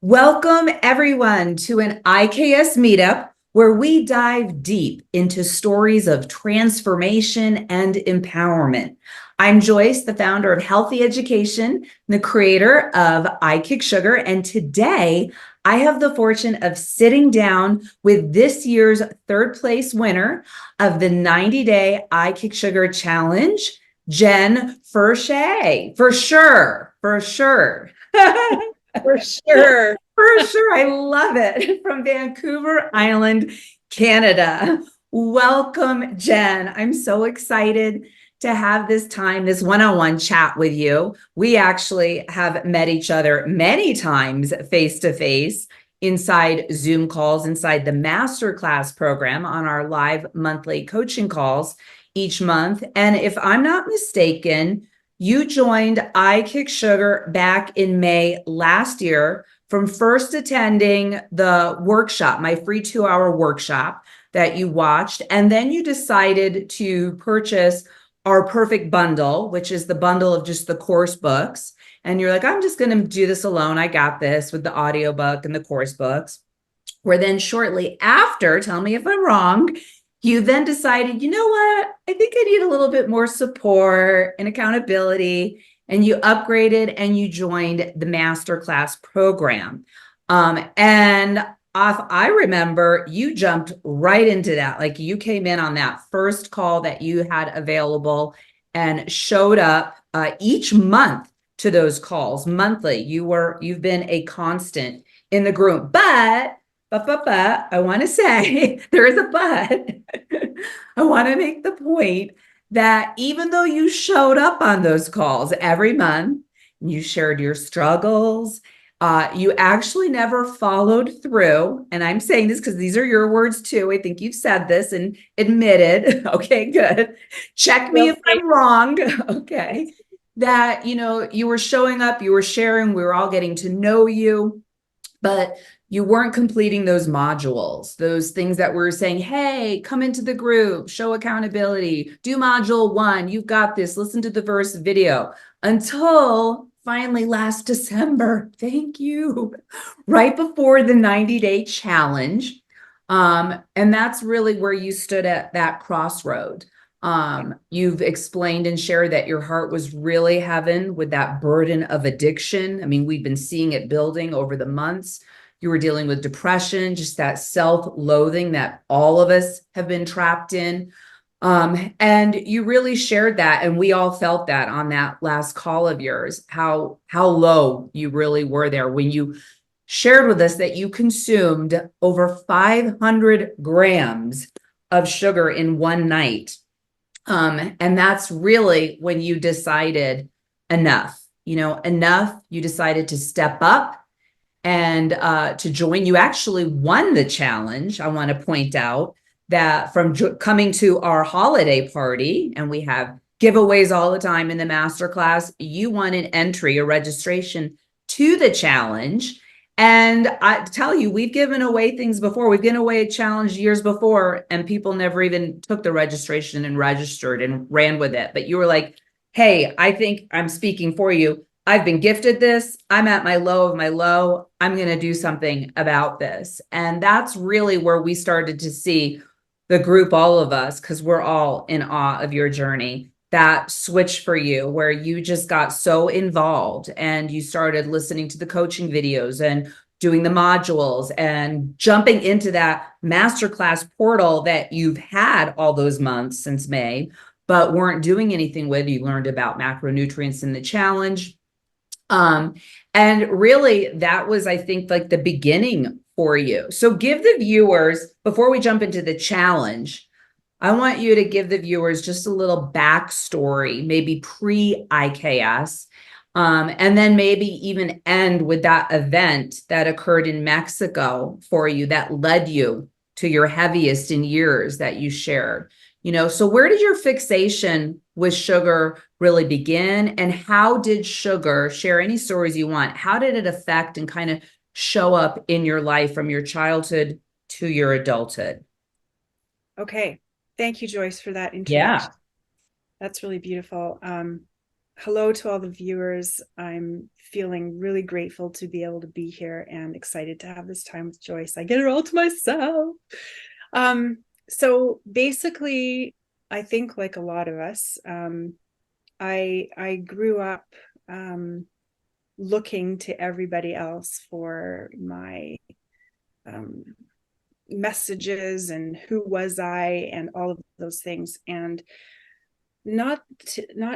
Welcome, everyone, to an IKS MeetUp where we dive deep into stories of transformation and empowerment. I'm Joyce, the founder of Healthy Education, the creator of I Kick Sugar, and today I have the fortune of sitting down with this year's third place winner of the 90-day I Kick Sugar Challenge, Jen Verscheure. For sure. For sure. For sure. I love it. From Vancouver Island, Canada. Welcome, Jen. I'm so excited to have this time, this one-on-one chat with you. We actually have met each other many times face to face inside Zoom calls, inside the masterclass program on our live monthly coaching calls each month. And if I'm not mistaken, you joined I Kick Sugar back in May last year from first attending the workshop, my free 2-hour workshop that you watched. And then you decided to purchase our perfect bundle, which is the bundle of just the course books. And you're like, I'm just going to do this alone. I got this with the audiobook and the course books. Where then shortly after, tell me if I'm wrong, you then decided, you know what? I think I need a little bit more support and accountability. And you upgraded and you joined the masterclass program. And I remember you jumped right into that. Like you came in on that first call that you had available and showed up each month to those calls monthly. You've been a constant in the group, but I want to say there is a but. I want to make the point that even though you showed up on those calls every month, you shared your struggles, you actually never followed through. And I'm saying this because these are your words too. I think you've said this and admitted. Okay, good. Check me if I'm wrong. Okay. That, you were showing up, you were sharing, we were all getting to know you, but you weren't completing those modules, those things that were saying, hey, come into the group, show accountability, do module 1, you've got this, listen to the first video, until finally last December, thank you, right before the 90-day challenge. And that's really where you stood at that crossroad. You've explained and shared that your heart was really heaven with that burden of addiction. I mean, we've been seeing it building over the months. You were dealing with depression, just that self-loathing that all of us have been trapped in. And you really shared that, and we all felt that on that last call of yours, how low you really were there when you shared with us that you consumed over 500 grams of sugar in one night. And that's really when you decided enough, enough. You decided to step up and to join. You actually won the challenge. I want to point out that from coming to our holiday party, and we have giveaways all the time in the masterclass, you won an entry, a registration to the challenge. And I tell you, we've given away things before. We've given away a challenge years before, and people never even took the registration and registered and ran with it. But you were like, hey, I think I'm speaking for you. I've been gifted this. I'm at my low of my low. I'm going to do something about this. And that's really where we started to see the group, all of us, because we're all in awe of your journey, that switch for you where you just got so involved and you started listening to the coaching videos and doing the modules and jumping into that masterclass portal that you've had all those months since May, but weren't doing anything with. You learned about macronutrients in the challenge. And really that was, I think, like the beginning for you. So give the viewers, before we jump into the challenge, I want you to give the viewers just a little backstory, maybe pre-IKS, and then maybe even end with that event that occurred in Mexico for you that led you to your heaviest in years that you shared. So where did your fixation with sugar really begin? And how did sugar, share any stories you want, how did it affect and kind of show up in your life from your childhood to your adulthood? Okay. Thank you, Joyce, for that Yeah. introduction. That's really beautiful. Hello to all the viewers. I'm feeling really grateful to be able to be here and excited to have this time with Joyce. I get her all to myself. So basically, I think like a lot of us, I grew up looking to everybody else for my messages and who was I and all of those things. And not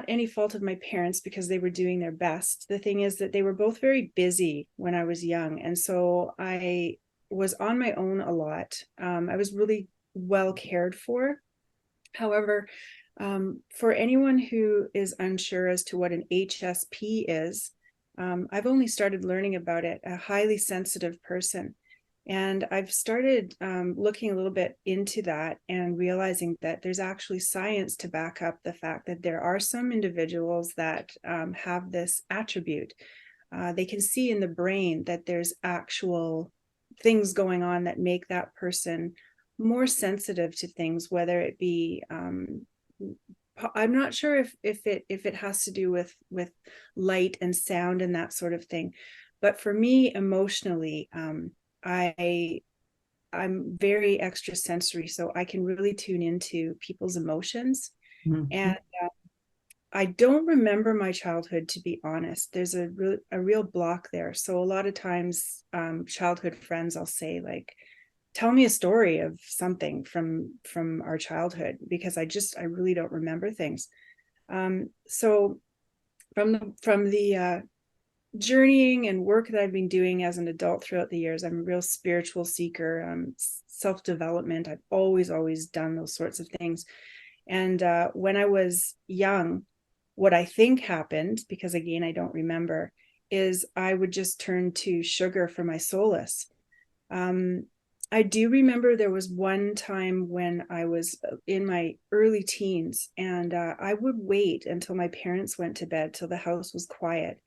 any fault of my parents, because they were doing their best. The thing is that they were both very busy when I was young, and so I was on my own a lot. I was really well cared for. However, for anyone who is unsure as to what an HSP is, I've only started learning about it, a highly sensitive person. And I've started looking a little bit into that and realizing that there's actually science to back up the fact that there are some individuals that have this attribute. They can see in the brain that there's actual things going on that make that person more sensitive to things, whether it be I'm not sure if it has to do with light and sound and that sort of thing, but for me emotionally, I'm very extrasensory, so I can really tune into people's emotions. Mm-hmm. And I don't remember my childhood, to be honest. There's a real block there. So a lot of times, childhood friends, I'll say like, tell me a story of something from our childhood, because I really don't remember things. So from the journeying and work that I've been doing as an adult throughout the years, I'm a real spiritual seeker, self-development. I've always done those sorts of things. And when I was young, what I think happened, because again, I don't remember, is I would just turn to sugar for my solace. I do remember there was one time when I was in my early teens, and I would wait until my parents went to bed till the house was quiet.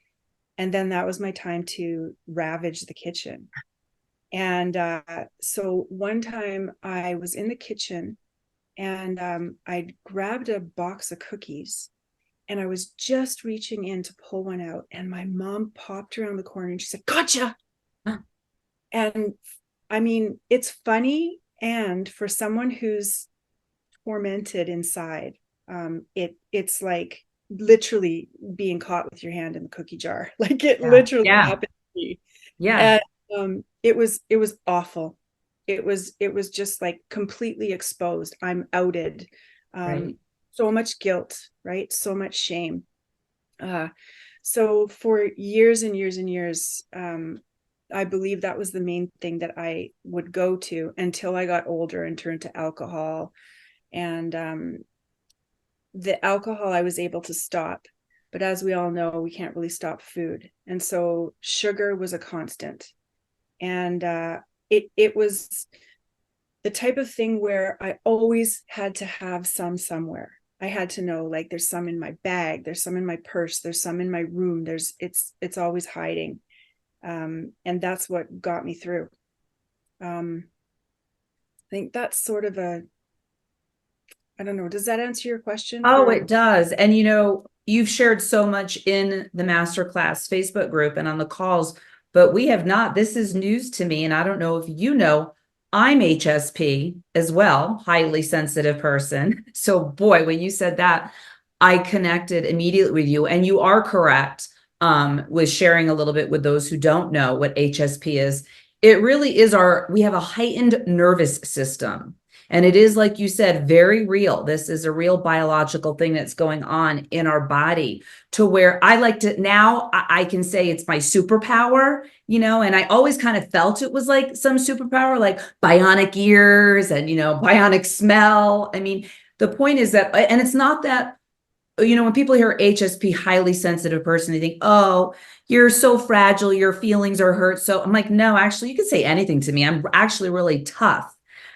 And then that was my time to ravage the kitchen. And so one time I was in the kitchen, and I grabbed a box of cookies, and I was just reaching in to pull one out. And my mom popped around the corner and she said, "Gotcha." Huh. And I mean, it's funny. And for someone who's tormented inside, it's like literally being caught with your hand in the cookie jar. Like it literally happened to me. Yeah. And it was awful. It was just like completely exposed. I'm outed. Right. So much guilt, right? So much shame. So for years and years and years, I believe that was the main thing that I would go to until I got older and turned to alcohol. And the alcohol I was able to stop, but as we all know, we can't really stop food. And so sugar was a constant. And it was the type of thing where I always had to have some somewhere. I had to know, like, there's some in my bag, there's some in my purse, there's some in my room, it's always hiding. And that's what got me through. I think that's sort of I don't know. Does that answer your question? Oh, it does. And you've shared so much in the masterclass Facebook group and on the calls, but we have not. This is news to me. And I don't know if I'm HSP as well, highly sensitive person. So boy, when you said that, I connected immediately with you. And you are correct with sharing a little bit with those who don't know what HSP is. It really is we have a heightened nervous system. And it is, like you said, very real. This is a real biological thing that's going on in our body, to where I can say it's my superpower, and I always kind of felt it was like some superpower, like bionic ears and, bionic smell. I mean, the point is that, and it's not that, when people hear HSP, highly sensitive person, they think, oh, you're so fragile, your feelings are hurt. So I'm like, no, actually, you can say anything to me. I'm actually really tough.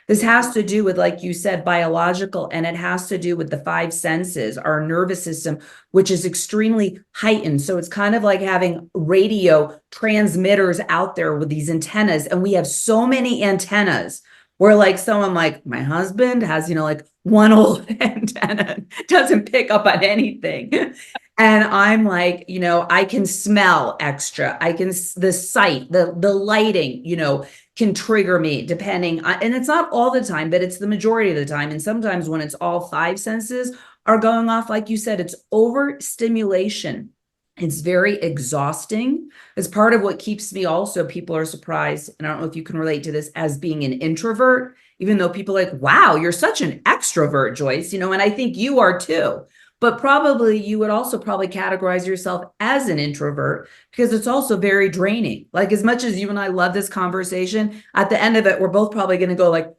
This has to do with, like you said, biological, and it has to do with the five senses, our nervous system, which is extremely heightened. So it's kind of like having radio transmitters out there with these antennas. And we have so many antennas where, like, someone like my husband has, like one old antenna, doesn't pick up on anything. And I'm like, I can smell extra. The sight, the lighting, can trigger me depending on, and it's not all the time, but it's the majority of the time. And sometimes when it's all five senses are going off, like you said, it's overstimulation. It's very exhausting. It's part of what keeps me also, people are surprised, and I don't know if you can relate to this, as being an introvert, even though people are like, wow, you're such an extrovert, Joyce, and I think you are too. But probably you would also probably categorize yourself as an introvert because it's also very draining. Like, as much as you and I love this conversation, at the end of it, we're both probably going to go like,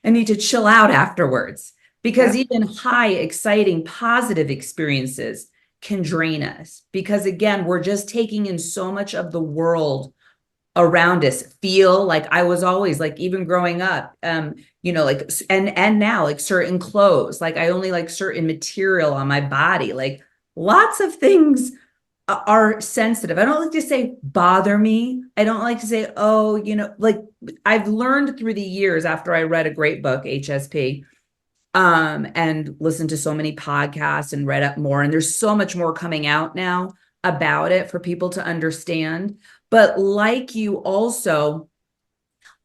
I need to chill out afterwards, because even high, exciting, positive experiences can drain us, because again, we're just taking in so much of the world around us. Feel like I was always like, even growing up, like, and now, like, certain clothes, like I only like certain material on my body, like lots of things are sensitive. I don't like to say bother me. I don't like to say, oh, like, I've learned through the years after I read a great book, HSP, and listened to so many podcasts and read up more. And there's so much more coming out now about it for people to understand. But like you also,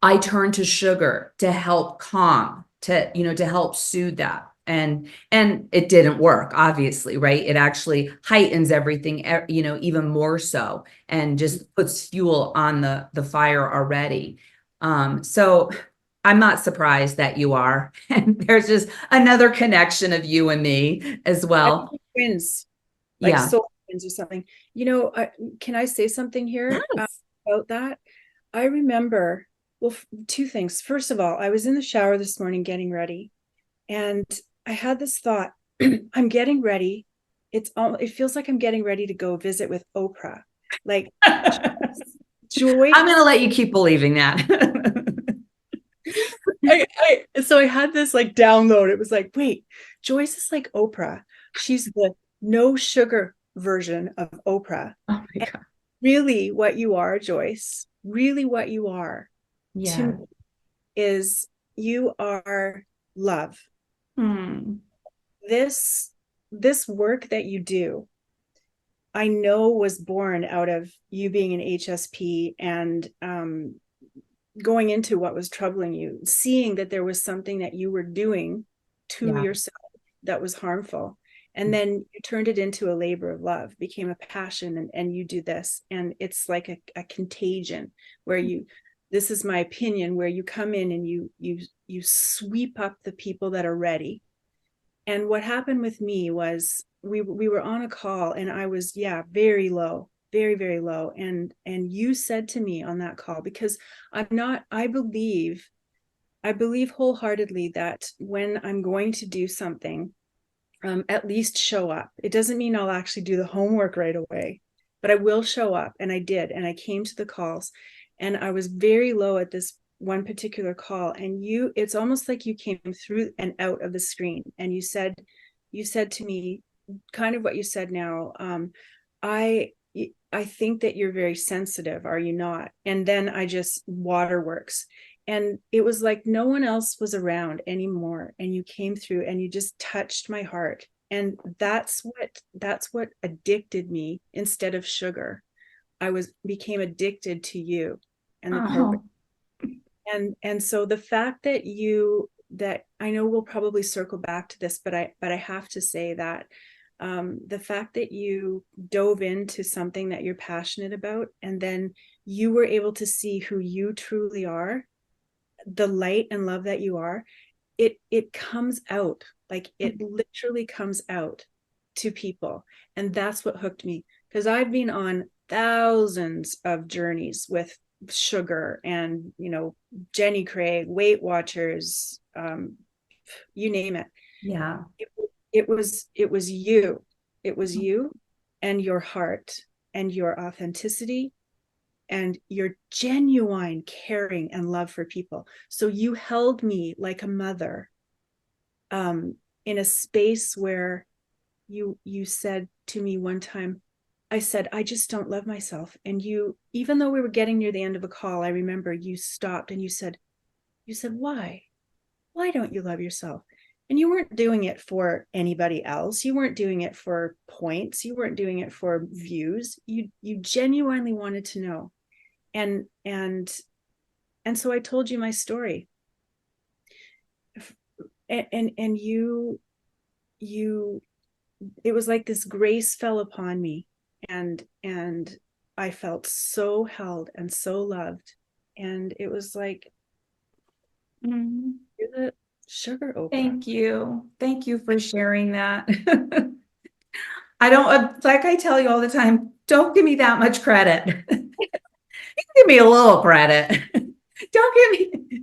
I turned to sugar to help calm, to help soothe that. And it didn't work, obviously, right? It actually heightens everything, even more so, and just puts fuel on the fire already. So I'm not surprised that you are. And there's just another connection of you and me as I well. think we're twins, like Yeah. soul twins or something. Can I say something here Yes. about that? I remember, well, two things. First of all, I was in the shower this morning getting ready, and I had this thought, I'm getting ready. It feels like I'm getting ready to go visit with Oprah. Like, joy. I'm going to let you keep believing that. So I had this like download. It was like, wait, Joyce is like Oprah. She's the no sugar version of Oprah. Oh my And God. really what you are, Joyce, really what you are to Yeah. me is you are love. Hmm. This work that you do, I know, was born out of you being an HSP and going into what was troubling you, seeing that there was something that you were doing to Yeah. yourself that was harmful. And then you turned it into a labor of love, became a passion, and you do this. And it's like a contagion where this is my opinion, where you come in and you sweep up the people that are ready. And what happened with me was we were on a call, and I was, very low, very, very low. And you said to me on that call, because I believe wholeheartedly that when I'm going to do something, at least show up. It doesn't mean I'll actually do the homework right away, but I will show up. And I did. And I came to the calls, and I was very low at this one particular call. And it's almost like you came through and out of the screen. And you said to me kind of what you said now. I think that you're very sensitive. Are you not? And then I just waterworks. And it was like no one else was around anymore. And you came through and you just touched my heart. And that's what addicted me instead of sugar. Became addicted to you and the program. Oh, And so the fact that I know we'll probably circle back to this, but I have to say that the fact that you dove into something that you're passionate about, and then you were able to see who you truly are, the light and love that you are, it comes out, like it literally comes out to people. And that's what hooked me, because I've been on thousands of journeys with sugar and Jenny Craig, Weight Watchers, you name it. yeah. It was you and your heart and your authenticity and your genuine caring and love for people. So you held me like a mother, in a space where you said to me one time, I said, I just don't love myself. And even though we were getting near the end of a call, I remember you stopped and you said, why don't you love yourself? And you weren't doing it for anybody else. You weren't doing it for points. You weren't doing it for views. You genuinely wanted to know. And so I told you my story. And you it was like this grace fell upon me, and I felt so held and so loved. And it was like, Mm-hmm. you're the sugar Oprah. Thank you. Thank you for sharing that. I don't, like I tell you all the time, don't give me that much credit. Give me a little credit. Don't give me,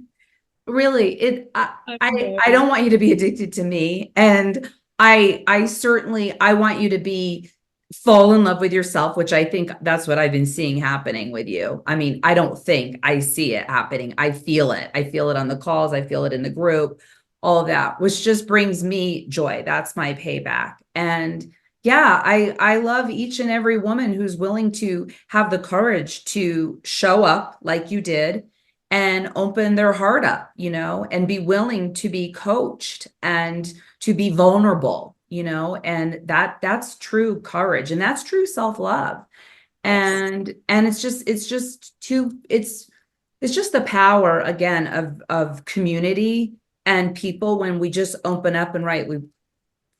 really, I don't want you to be addicted to me. And I certainly, I want you to fall in love with yourself, which I think that's what I've been seeing happening with you. I mean, I don't think, I see it happening. I feel it. I feel it on the calls. I feel it in the group, all of that, which just brings me joy. That's my payback. And yeah, I love each and every woman who's willing to have the courage to show up like you did and open their heart up, and be willing to be coached and to be vulnerable, and that's true courage, and that's true self-love. And it's just the power again of community and people when we just open up and we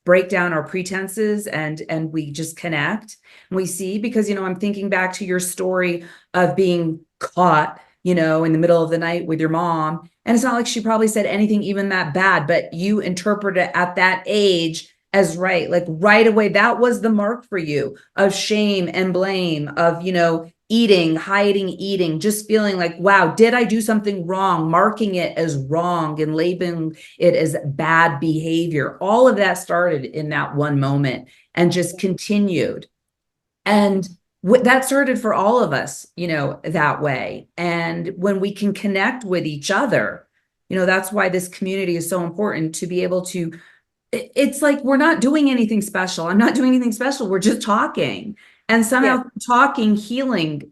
break down our pretenses and we just connect and we see, because I'm thinking back to your story of being caught in the middle of the night with your mom. And it's not like she probably said anything even that bad, but you interpret it at that age as right. Like right away, that was the mark for you of shame and blame, of, eating, hiding, eating, just feeling like, wow, did I do something wrong? Marking it as wrong and labeling it as bad behavior. All of that started in that one moment and just continued. And that started for all of us, that way. And when we can connect with each other, that's why this community is so important, to be able to, it's like, we're not doing anything special. I'm not doing anything special. We're just talking. And somehow talking, healing,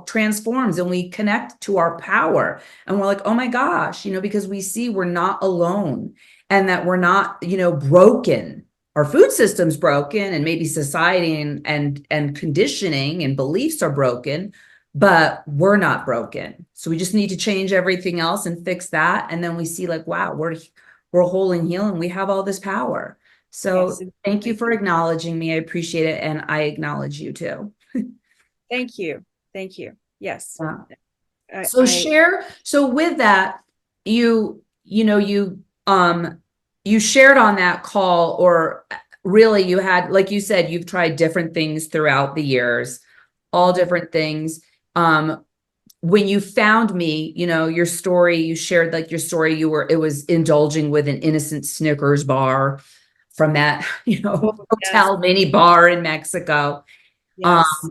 transforms, and we connect to our power. And we're like, oh my gosh, because we see we're not alone, and that we're not, broken. Our food system's broken, and maybe society and conditioning and beliefs are broken, but we're not broken. So we just need to change everything else and fix that. And then we see like, wow, we're whole and healing. We have all this power. So thank you for acknowledging me. I appreciate it. And I acknowledge you too. Thank you. Thank you. Yes. Yeah. So with that, you shared on that call, or really you had, like you said, you've tried different things throughout the years, all different things. When you found me, your story, you shared like your story, it was indulging with an innocent Snickers bar from that, hotel mini bar in Mexico,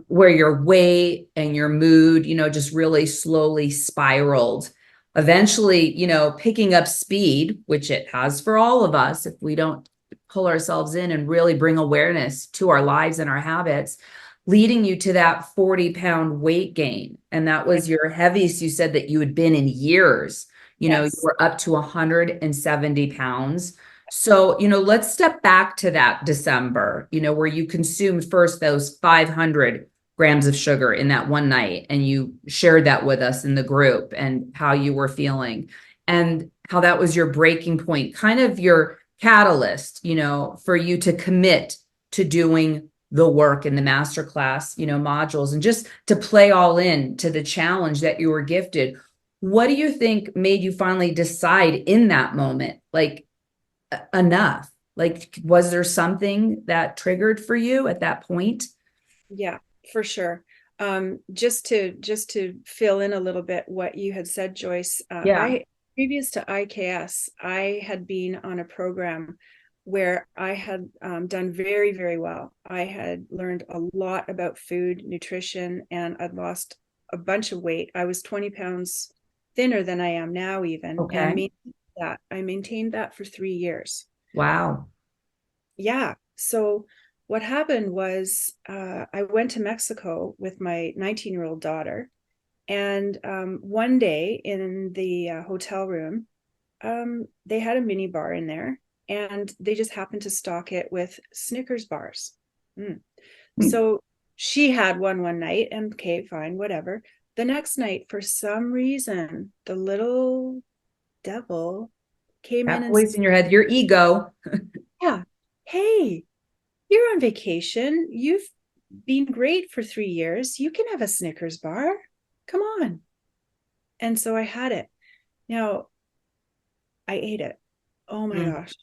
where your weight and your mood, just really slowly spiraled. Eventually, picking up speed, which it has for all of us, if we don't pull ourselves in and really bring awareness to our lives and our habits, leading you to that 40-pound weight gain. And that was your heaviest, you said, that you had been in years. You were up to 170 pounds. So, let's step back to that December, where you consumed first those 500 grams of sugar in that one night. And you shared that with us in the group and how you were feeling and how that was your breaking point, kind of your catalyst, for you to commit to doing the work in the masterclass, modules, and just to play all in to the challenge that you were gifted. What do you think made you finally decide in that moment, like, enough? Like, was there something that triggered for you at that point? Yeah, for sure. Just to fill in a little bit what you had said, Joyce, previous to IKS, I had been on a program where I had done very, very well. I had learned a lot about food, nutrition, and I'd lost a bunch of weight. I was 20 pounds thinner than I am now, even. Okay. And I maintained that for 3 years. Wow. Yeah. So what happened was I went to Mexico with my 19-year-old daughter. And one day in the hotel room, they had a mini bar in there. and they just happened to stock it with Snickers bars. So she had one night, and okay, fine, whatever. The next night, for some reason, the little devil came in That and voice in your head, your ego. yeah, hey, you're on vacation. You've been great for 3 years. You can have a Snickers bar. Come on. And so I had it. Now I ate it. Oh my gosh.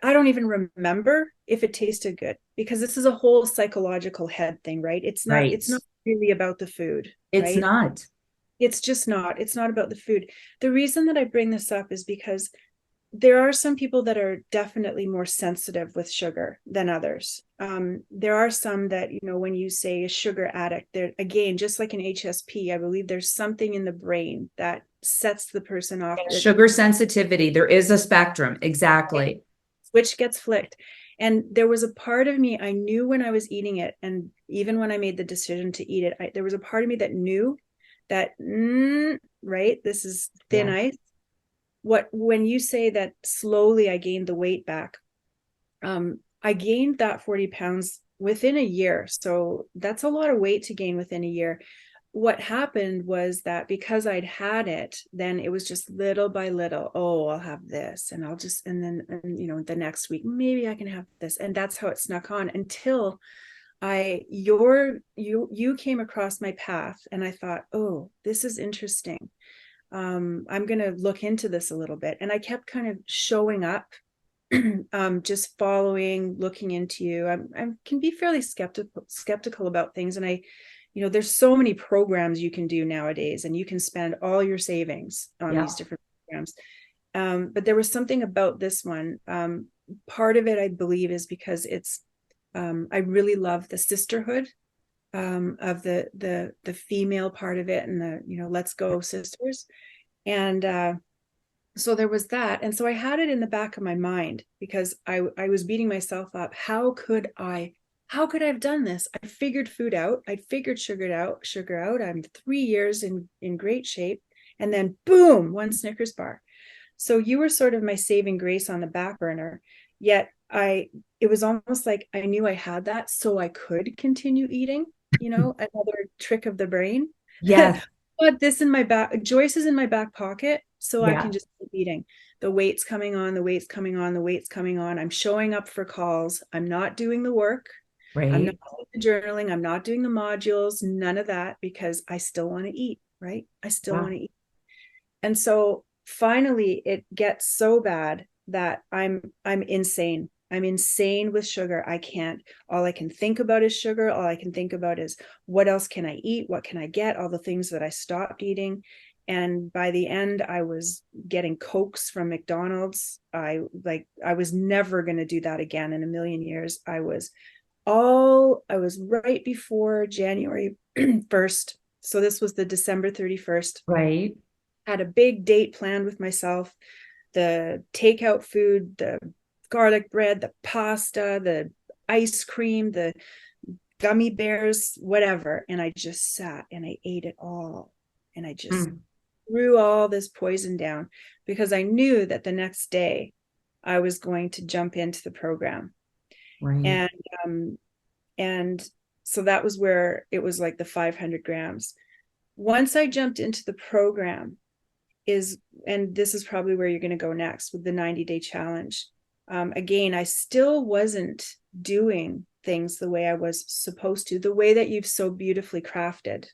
I don't even remember if it tasted good, because this is a whole psychological head thing, right? It's not Right. really about the food, It's right? not. It's not about the food. The reason that I bring this up is because there are some people that are definitely more sensitive with sugar than others. There are some that, when you say a sugar addict, there again, just like an HSP, I believe there's something in the brain that sets the person off. Sugar sensitivity. There is a spectrum. Exactly. Switch gets flicked. And there was a part of me, I knew when I was eating it, and even when I made the decision to eat it, there was a part of me that knew that, right, this is thin ice. When you say that slowly I gained the weight back, I gained that 40 pounds within a year. So that's a lot of weight to gain within a year. What happened was that because I'd had it, then it was just little by little. Oh, I'll have this, and then the next week, maybe I can have this. And that's how it snuck on until you came across my path, and I thought, oh, this is interesting. I'm going to look into this a little bit. And I kept kind of showing up, just following, looking into you. I can be fairly skeptical about things. And there's so many programs you can do nowadays, and you can spend all your savings on these different programs. But there was something about this one. Part of it, I believe, is because I really love the sisterhood of the female part of it, and the let's go sisters. And so there was that. And so I had it in the back of my mind, because I was beating myself up. How could I have done this? I figured food out. I figured sugar out. I'm 3 years in great shape. And then boom, one Snickers bar. So you were sort of my saving grace on the back burner. Yet it was almost like I knew I had that, so I could continue eating, another trick of the brain. Yes. But this in my back, Joyce is in my back pocket, so I Yeah. can just keep eating. The weight's coming on, the weight's coming on, the weight's coming on. I'm showing up for calls. I'm not doing the work. I'm not Right. doing the journaling. I'm not doing the modules, none of that, because I still want to eat, right? I still want to eat. And so finally it gets so bad that I'm insane. I'm insane with sugar. All I can think about is sugar. All I can think about is, what else can I eat? What can I get? All the things that I stopped eating. And by the end, I was getting Cokes from McDonald's. I was never going to do that again in a million years. I was right before January 1st. So this was the December 31st. Right. Had a big date planned with myself. The takeout food, the garlic bread, the pasta, the ice cream, the gummy bears, whatever. And I just sat and I ate it all. And I just threw all this poison down, because I knew that the next day I was going to jump into the program. Right. And so that was where it was like the 500 grams. Once I jumped into the program, and this is probably where you're going to go next with the 90-day challenge. Again, I still wasn't doing things the way I was supposed to, the way that you've so beautifully crafted,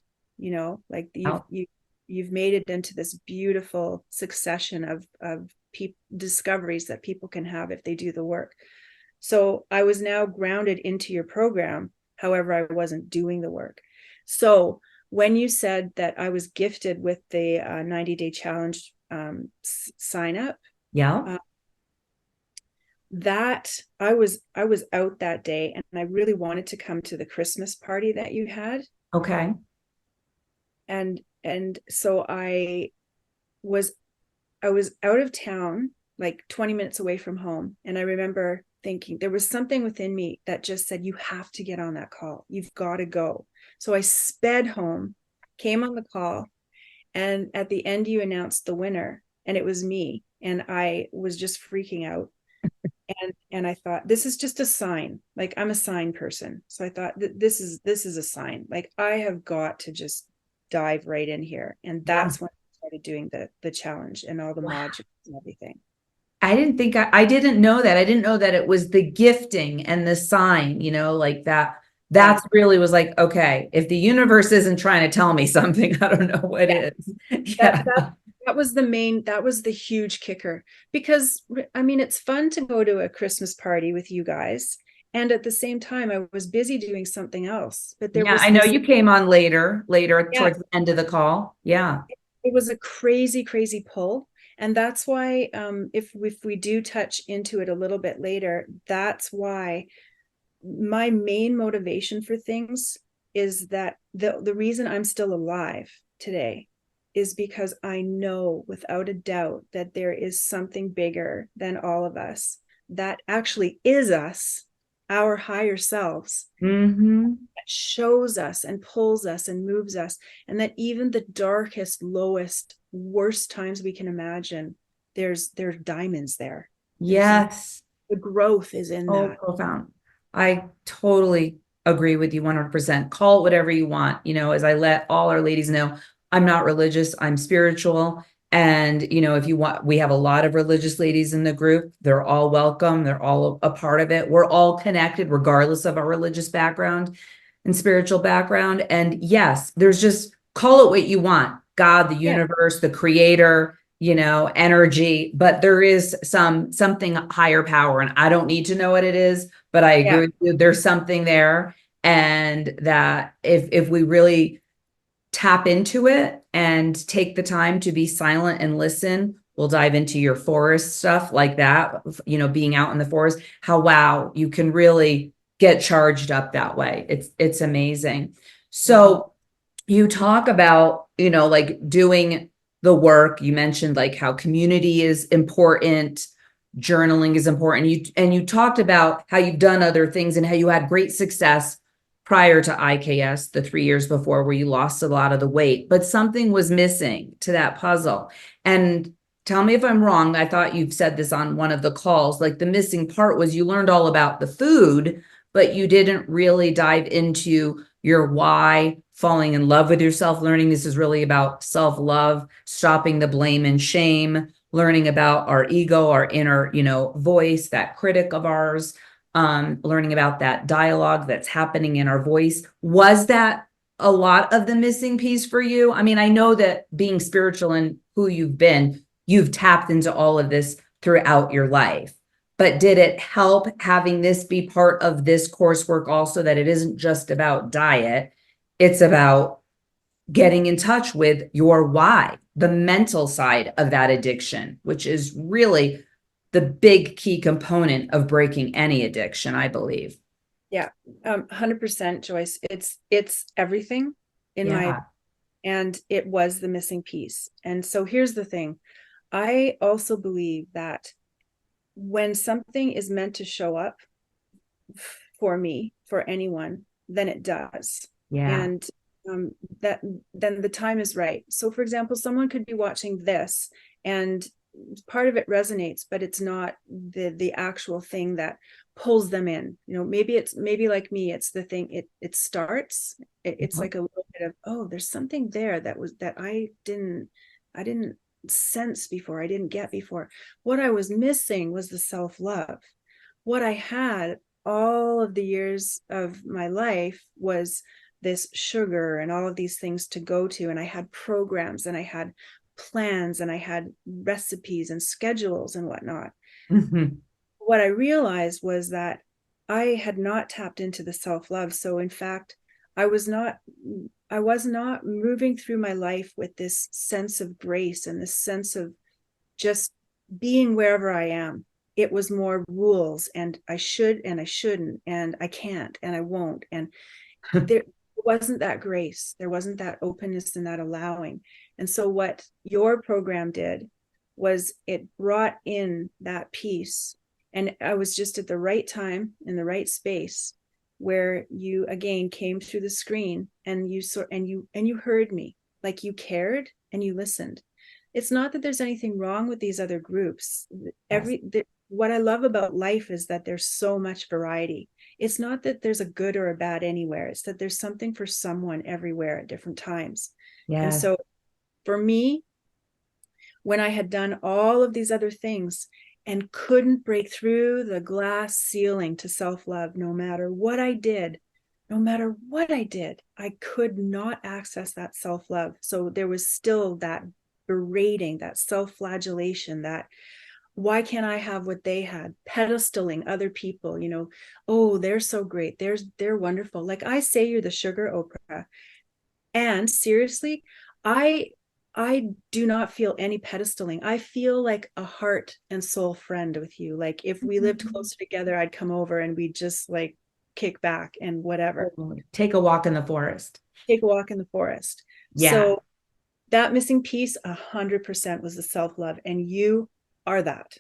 like you've made it into this beautiful succession of discoveries that people can have if they do the work. So I was now grounded into your program. However, I wasn't doing the work. So when you said that I was gifted with the 90-day challenge sign up, that I was out that day, and I really wanted to come to the Christmas party that you had. Okay. And so I was out of town, like 20 minutes away from home. And I remember thinking there was something within me that just said, you have to get on that call. You've got to go. So I sped home, came on the call, and at the end you announced the winner, and it was me. And I was just freaking out. And I thought, this is just a sign. Like, I'm a sign person. So I thought this is a sign. Like, I have got to just dive right in here. And Yeah. that's when I started doing the challenge and all the Wow. modules and everything. I didn't know that. I didn't know that it was the gifting and the sign, like that. Yeah. That's really was like, okay, if the universe isn't trying to tell me something, I don't know what Yeah. is. That Yeah. that that was the huge kicker, because I mean, it's fun to go to a Christmas party with you guys, and at the same time I was busy doing something else, but there Yeah, was I know this, you came on later yeah, towards the end of the call. Yeah. it was a crazy pull. And that's why, if we do touch into it a little bit later, that's why my main motivation for things is that the reason I'm still alive today is because I know without a doubt that there is something bigger than all of us that actually is us, our higher selves, Mm-hmm. that shows us and pulls us and moves us. And that even the darkest, lowest, worst times we can imagine, there's diamonds there. There's Yes. the growth is in Oh, that. profound. I totally agree with you 100%. Call it whatever you want. As I let all our ladies know, I'm not religious, I'm spiritual. And, if you want, we have a lot of religious ladies in the group. They're all welcome. They're all a part of it. We're all connected, regardless of our religious background and spiritual background. And yes, there's just call it what you want. God, the Yeah. universe, the creator, energy, but there is something higher power. And I don't need to know what it is, but I agree Yeah. with you. There's something there. And that if we really tap into it and take the time to be silent and listen, we'll dive into your forest stuff like that, being out in the forest, how, wow, you can really get charged up that way. It's amazing. So you talk about, like doing the work. You mentioned like how community is important, journaling is important. You talked about how you've done other things and how you had great success prior to IKS, the 3 years before, where you lost a lot of the weight, but something was missing to that puzzle. And tell me if I'm wrong. I thought you've said this on one of the calls, like the missing part was you learned all about the food, but you didn't really dive into your why, falling in love with yourself, learning this is really about self-love, stopping the blame and shame, learning about our ego, our inner, voice, that critic of ours, learning about that dialogue that's happening in our voice. Was that a lot of the missing piece for you? I mean, I know that being spiritual and who you've been, you've tapped into all of this throughout your life. But did it help having this be part of this coursework also, that it isn't just about diet, it's about getting in touch with your why, the mental side of that addiction, which is really the big key component of breaking any addiction, I believe. Yeah. 100%, Joyce. It's everything in my, Yeah. and it was the missing piece. And so here's the thing. I also believe that when something is meant to show up for me, for anyone, then it does. Yeah. And that then the time is right. So for example, someone could be watching this and part of it resonates, but it's not the actual thing that pulls them in. Maybe like me, it's the thing, it starts, it's like a little bit of, oh, there's something there that I didn't sense before, I didn't get before. What I was missing was the self-love. What I had all of the years of my life was this sugar and all of these things to go to. And I had programs and I had plans and I had recipes and schedules and whatnot. Mm-hmm. What I realized was that I had not tapped into the self-love. So in fact, I was not moving through my life with this sense of grace and this sense of just being wherever I am. It was more rules, and I should and I shouldn't, and I can't and I won't. And there wasn't that grace. There wasn't that openness and that allowing. And so what your program did was it brought in that peace. And I was just at the right time in the right space where you again came through the screen and you heard me, like you cared and you listened. It's not that there's anything wrong with these other groups. Yes. what I love about life is that there's so much variety. It's not that there's a good or a bad anywhere. It's that there's something for someone everywhere at different times. And Yeah. so for me, when I had done all of these other things and couldn't break through the glass ceiling to self-love, no matter what I did, I could not access that self-love. So there was still that berating, that self-flagellation, that why can't I have what they had? Pedestaling other people, oh, they're so great. They're wonderful. Like I say, you're the sugar Oprah. And seriously, I I do not feel any pedestaling. I feel like a heart and soul friend with you. Like if we lived closer together, I'd come over and we'd just like kick back and whatever. Take a walk in the forest. Take a walk in the forest. Yeah. So that missing piece 100% was the self-love, and you are that.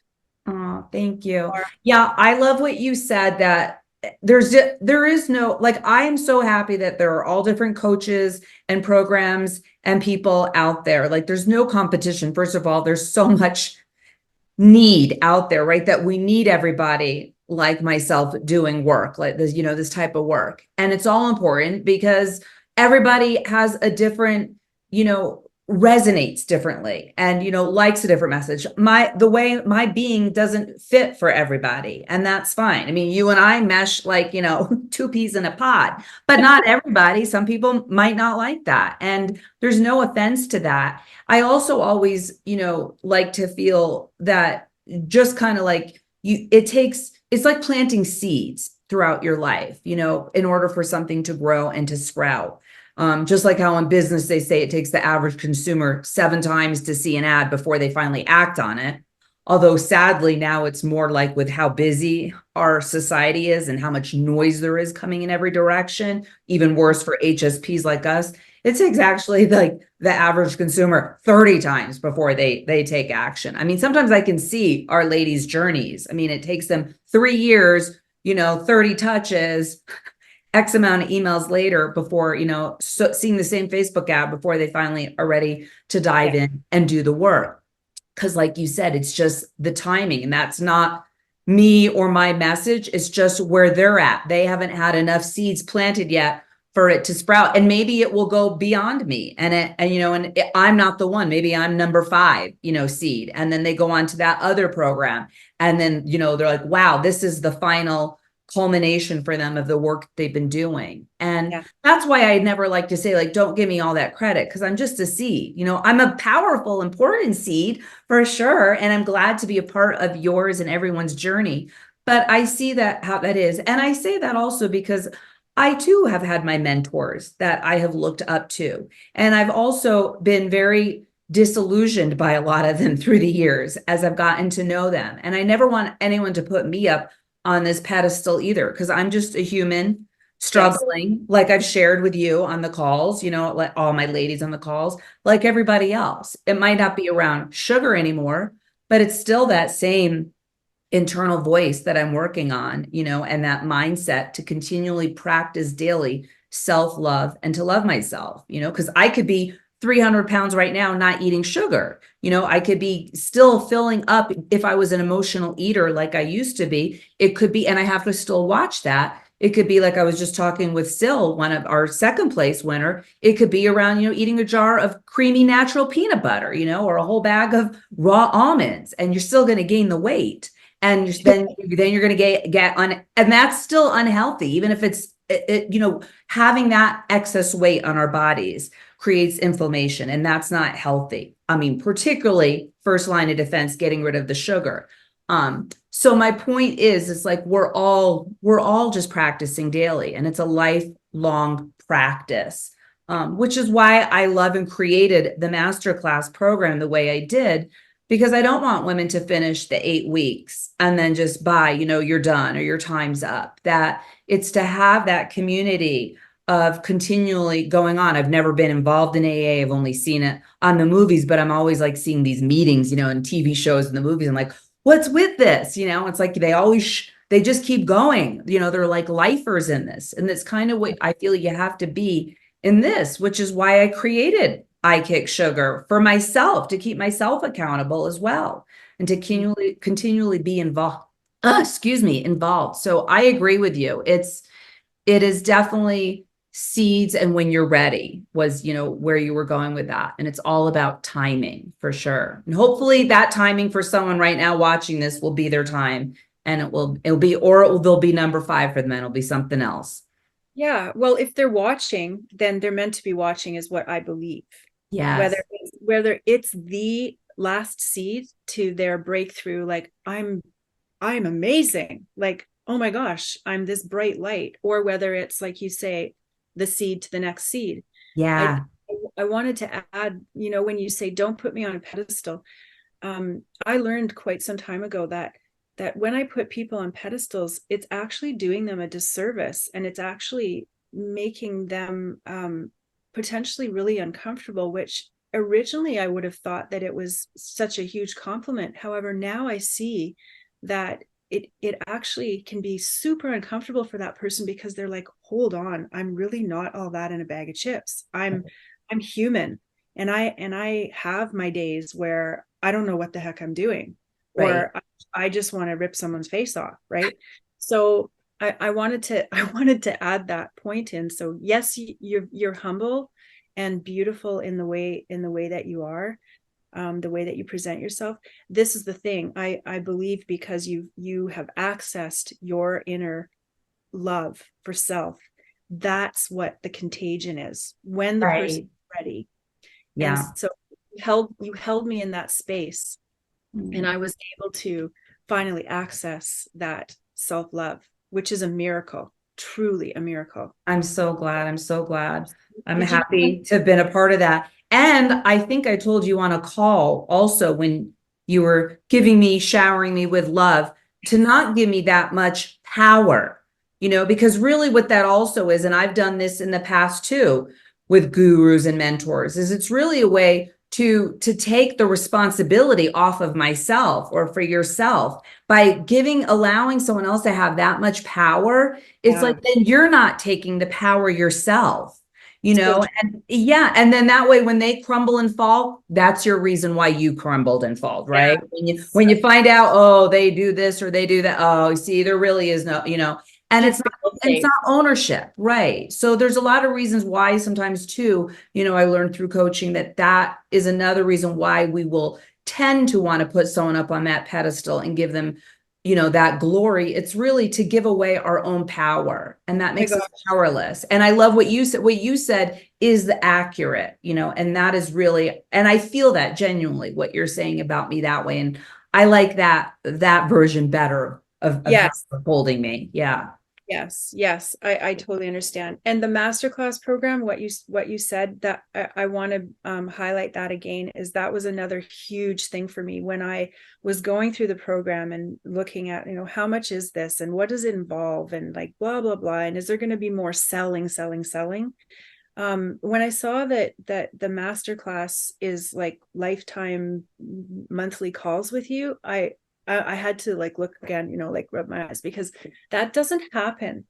Oh, thank you. Yeah, I love what you said, that there is no, like, I am so happy that there are all different coaches and programs and people out there. Like, there's no competition. First of all, there's so much need out there, right? That we need everybody like myself doing work like this, this type of work. And it's all important because everybody has a different, resonates differently and, likes a different message. The way my being doesn't fit for everybody. And that's fine. I mean, you and I mesh like, two peas in a pod, but not everybody. Some people might not like that. And there's no offense to that. I also always, like to feel that just kind of like it's like planting seeds throughout your life, in order for something to grow and to sprout. Just like how in business, they say it takes the average consumer 7 times to see an ad before they finally act on it. Although sadly, now it's more like with how busy our society is and how much noise there is coming in every direction, even worse for HSPs like us. It takes actually like the average consumer 30 times before they take action. I mean, sometimes I can see our ladies' journeys. I mean, it takes them 3 years, 30 touches, X amount of emails later before, seeing the same Facebook ad before they finally are ready to dive in and do the work. Because like you said, it's just the timing, and that's not me or my message. It's just where they're at. They haven't had enough seeds planted yet for it to sprout. And maybe it will go beyond me. I'm not the one. Maybe I'm number 5, seed. And then they go on to that other program. And then, they're like, wow, this is the final culmination for them of the work they've been doing. And that's why I never like to say, like, don't give me all that credit, because I'm just a seed. I'm a powerful, important seed for sure. And I'm glad to be a part of yours and everyone's journey. But I see that how that is. And I say that also because I too have had my mentors that I have looked up to. And I've also been very disillusioned by a lot of them through the years as I've gotten to know them. And I never want anyone to put me up on this pedestal either, because I'm just a human struggling, like I've shared with you on the calls, like all my ladies on the calls, like everybody else. It might not be around sugar anymore, but it's still that same internal voice that I'm working on, and that mindset to continually practice daily self-love and to love myself, because I could be 300 pounds right now, not eating sugar. I could be still filling up if I was an emotional eater like I used to be. It could be, and I have to still watch that. It could be like I was just talking with Sil, one of our second place winner. It could be around, eating a jar of creamy natural peanut butter, or a whole bag of raw almonds, and you're still going to gain the weight. And then you're going to get on, and that's still unhealthy, even if it's, having that excess weight on our bodies creates inflammation, and that's not healthy. I mean, particularly first line of defense, getting rid of the sugar. So my point is, it's like we're all just practicing daily, and it's a lifelong practice, which is why I love and created the masterclass program the way I did, because I don't want women to finish the 8 weeks and then just you're done or your time's up. That it's to have that community of continually going on. I've never been involved in AA. I've only seen it on the movies, but I'm always like seeing these meetings, in TV shows and the movies. I'm like, what's with this? It's like they just keep going. They're like lifers in this. And that's kind of what I feel you have to be in this, which is why I created I Kick Sugar for myself, to keep myself accountable as well, and to continually be involved excuse me, involved. So I agree with you. It is definitely seeds and when you're ready was, where you were going with that. And it's all about timing for sure. And hopefully that timing for someone right now watching this will be their time and they'll be number 5 for them. And it'll be something else. Yeah. Well, if they're watching, then they're meant to be watching is what I believe. Yes. Whether it's the last seed to their breakthrough, like I'm amazing. Like, oh my gosh, I'm this bright light. Or whether it's like you say, the seed to the next seed. I Yeah. I wanted to add, when you say don't put me on a pedestal, I learned quite some time ago that when I put people on pedestals, it's actually doing them a disservice, and it's actually making them potentially really uncomfortable, which originally I would have thought that it was such a huge compliment. However, now I see that it actually can be super uncomfortable for that person, because they're like, hold on, I'm really not all that in a bag of chips. I'm human, and I have my days where I don't know what the heck I'm doing, Right. or I just want to rip someone's face off, right? So I wanted to add that point in. So yes, you're humble and beautiful in the way that you are, the way that you present yourself. This is the thing. I believe, because you have accessed your inner love for self. That's what the contagion is, when the Right. person's ready. And Yeah. so you held me in that space, and I was able to finally access that self-love, which is a miracle, truly a miracle. I'm so glad. I'm so glad. I'm Did you happy to have been a part of that. And I think I told you on a call also when you were showering me with love, to not give me that much power, because really what that also is, and I've done this in the past too with gurus and mentors, is it's really a way to take the responsibility off of myself or for yourself by allowing someone else to have that much power. It's Yeah, like, then you're not taking the power yourself, so and yeah. And then that way, when they crumble and fall, that's your reason why you crumbled and fall, yeah, right? When you find out, oh, they do this or they do that. Oh, see, there really is no, and you it's not, feel it's safe. not ownership, right? So there's a lot of reasons why sometimes too, I learned through coaching that is another reason why we will tend to want to put someone up on that pedestal and give them that glory. It's really to give away our own power, and that Oh my makes us gosh. powerless. And I love what you said is the accurate, and that is really, and I feel that genuinely what you're saying about me that way. And I like that version better of how Yes. you're holding me. Yeah. Yes, I totally understand. And the masterclass program, what you said, that I want to highlight that again, is that was another huge thing for me when I was going through the program and looking at, how much is this and what does it involve, and like blah blah blah, and is there going to be more selling? When I saw that the masterclass is like lifetime monthly calls with you, I had to like look again, like rub my eyes, because that doesn't happen.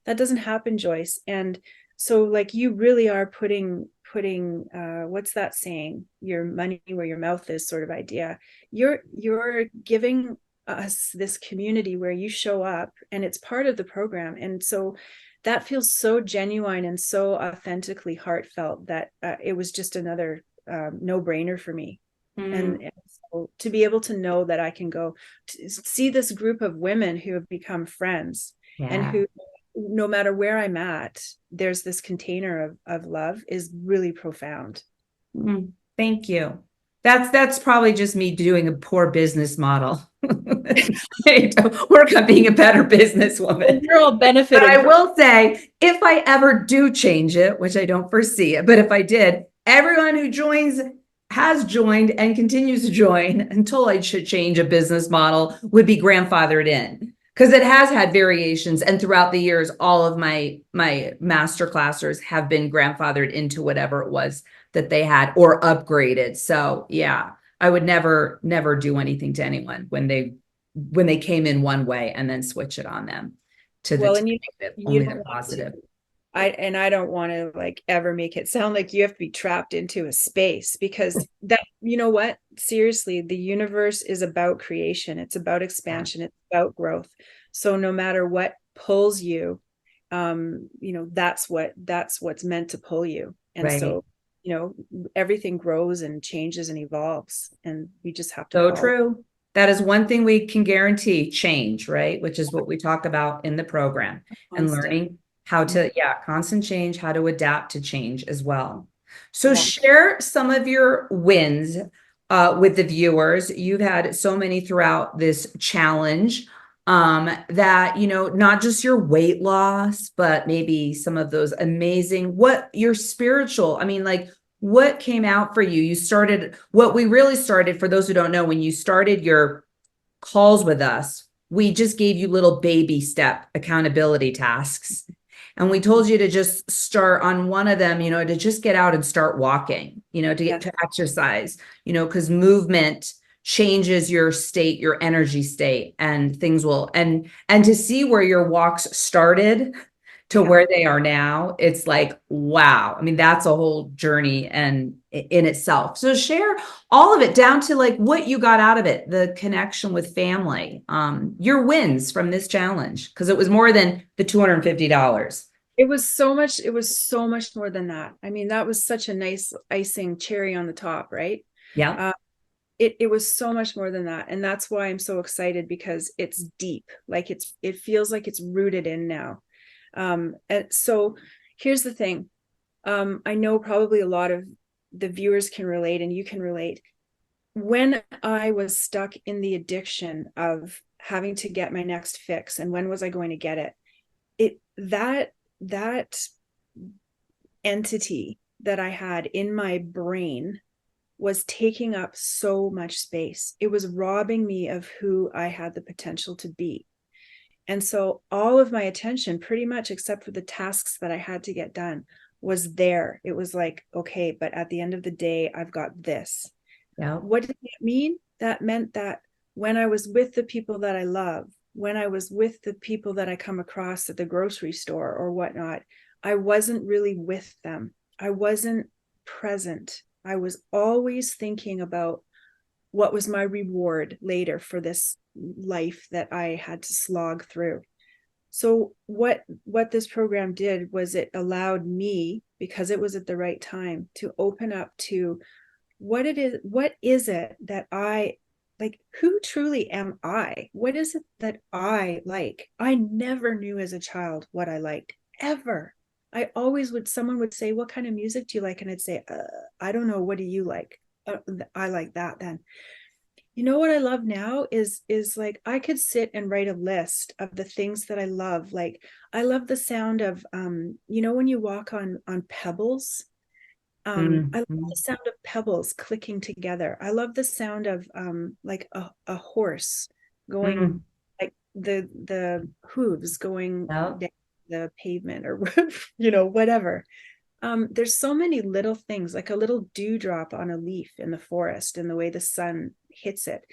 That doesn't happen, Joyce. And so like you really are putting what's that saying? Your money where your mouth is, sort of idea. You're giving us this community where you show up, and it's part of the program. And so that feels so genuine and so authentically heartfelt that it was just another no-brainer for me. And so to be able to know that I can go to see this group of women who have become friends, and Yeah. who, no matter where I'm at, there's this container of love, is really profound. Thank you. That's probably just me doing a poor business model. I don't work on being a better businesswoman. We're all But benefiting I from. will say, if I ever do change it, which I don't foresee it, but if I did, everyone who has joined and continues to join until I should change a business model would be grandfathered in. Because it has had variations, and throughout the years, all of my master classers have been grandfathered into whatever it was that they had or upgraded. So yeah, I would never do anything to anyone when they came in one way and then switch it on them to Well, and make it you only don't the want to. positive. I don't want to like ever make it sound like you have to be trapped into a space, because that, you know what, seriously, the universe is about creation, it's about expansion, it's about growth. So no matter what pulls you, that's what's meant to pull you. And Right. so, everything grows and changes and evolves, and we just have to So follow. true. That is one thing we can guarantee, change, right? Which is what we talk about in the program, and Constant. learning how to, constant change, how to adapt to change as well. So Yeah. share some of your wins with the viewers. You've had so many throughout this challenge, that, not just your weight loss, but maybe some of those amazing, what your spiritual, I mean, like, what came out for you? You started, what we really started, for those who don't know, when you started your calls with us, we just gave you little baby step accountability tasks. And we told you to just start on one of them, to just get out and start walking, to get to exercise, because movement changes your state, your energy state, and things will, and to see where your walks started to where they are now, it's like, wow. I mean, that's a whole journey and in itself. So share all of it, down to like what you got out of it, the connection with family, your wins from this challenge, because it was more than the $250. It was so much more than that. I mean, that was such a nice icing cherry on the top, right? Yeah. It was so much more than that. And that's why I'm so excited, because it's deep. Like it feels like it's rooted in now. And so here's the thing. I know probably a lot of the viewers can relate, and you can relate. When I was stuck in the addiction of having to get my next fix, and when was I going to get it? That entity that I had in my brain was taking up so much space. It was robbing me of who I had the potential to be. And so all of my attention, pretty much except for the tasks that I had to get done, was there. It was like, okay, but at the end of the day, I've got this. Yeah. What did that mean? That meant that when I was with the people that I love, when I was with the people that I come across at the grocery store or whatnot, I wasn't really with them. I wasn't present. I was always thinking about what was my reward later for this life that I had to slog through. So what this program did was it allowed me, because it was at the right time, to open up to what is it that I like, who truly am I? What is it that I like? I never knew as a child what I liked, ever. I always would, someone would say, what kind of music do you like? And I'd say, I don't know. What do you like? I like that then. You know what I love now is like, I could sit and write a list of the things that I love. Like, I love the sound of when you walk on pebbles. I love the sound of pebbles clicking together. I love the sound of like a horse going, like the hooves going down the pavement, or whatever. There's so many little things, like a little dewdrop on a leaf in the forest, and the way the sun hits it.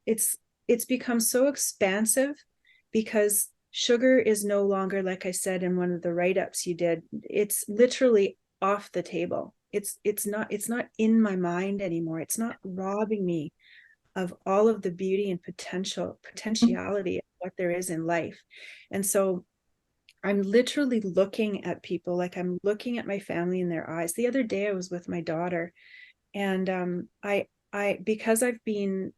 It's become so expansive, because sugar is no longer, like I said in one of the write-ups you did, it's literally off the table. It's not in my mind anymore. It's not robbing me of all of the beauty and potentiality of what there is in life. And so I'm literally looking at people, like I'm looking at my family in their eyes. The other day I was with my daughter, and I because I've been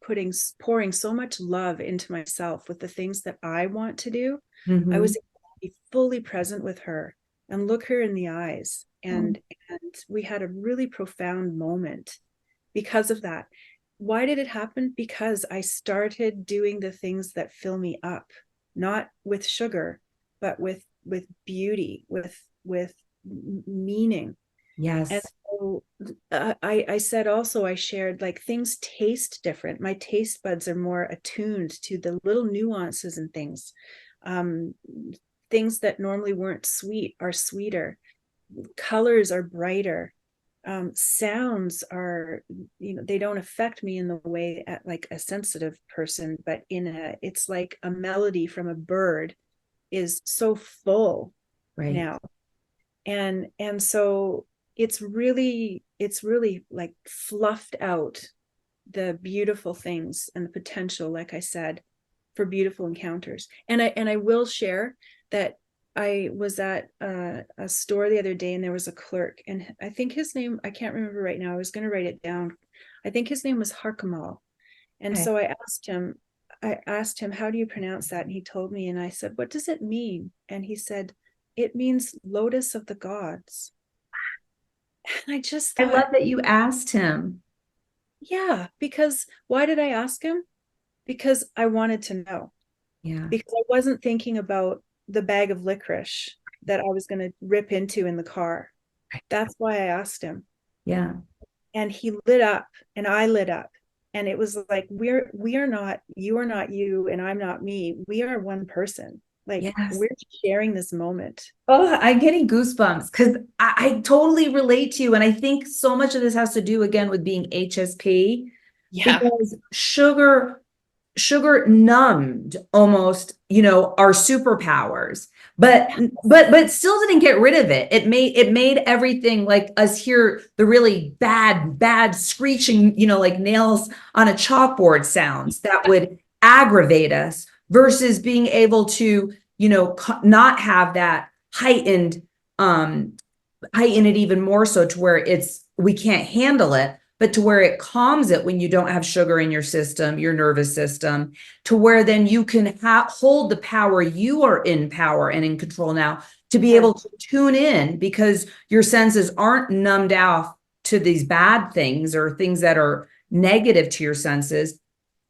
pouring so much love into myself with the things that I want to do, I was able to be fully present with her and look her in the eyes. And we had a really profound moment because of that. Why did it happen? Because I started doing the things that fill me up, not with sugar, but with beauty, with meaning. And Yes. so I said also, I shared, like, things taste different. My taste buds are more attuned to the little nuances and things. Um, Things that normally weren't sweet are sweeter. Colors are brighter. Sounds are, they don't affect me in the way at like a sensitive person, but it's like a melody from a bird is so full Right. now. And so it's really like fluffed out the beautiful things and the potential, like I said, for beautiful encounters. And I will share that I was at a store the other day, and there was a clerk, and I think his name, I can't remember right now. I was going to write it down. I think his name was Harkamal. And Okay. so I asked him, how do you pronounce that? And he told me, and I said, what does it mean? And he said, it means lotus of the gods. And I just I thought, love that you asked him. yeah, because why did I ask him? Because I wanted to know. Yeah. Because I wasn't thinking about the bag of licorice that I was going to rip into in the car. That's why I asked him. Yeah. And he lit up, and I lit up. And it was like, we are not, you are not you, and I'm not me. We are one person. Like, Yes. we're sharing this moment. Oh, I'm getting goosebumps because I totally relate to you. And I think so much of this has to do again with being HSP Yeah. because sugar numbed almost, our superpowers, but still didn't get rid of it. It made everything like us hear the really bad screeching, like nails on a chalkboard sounds that would aggravate us versus being able to, not have that heighten it even more so to where we can't handle it, but to where it calms it when you don't have sugar in your system, your nervous system, to where then you can hold the power. You are in power and in control now to be able to tune in because your senses aren't numbed out to these bad things or things that are negative to your senses,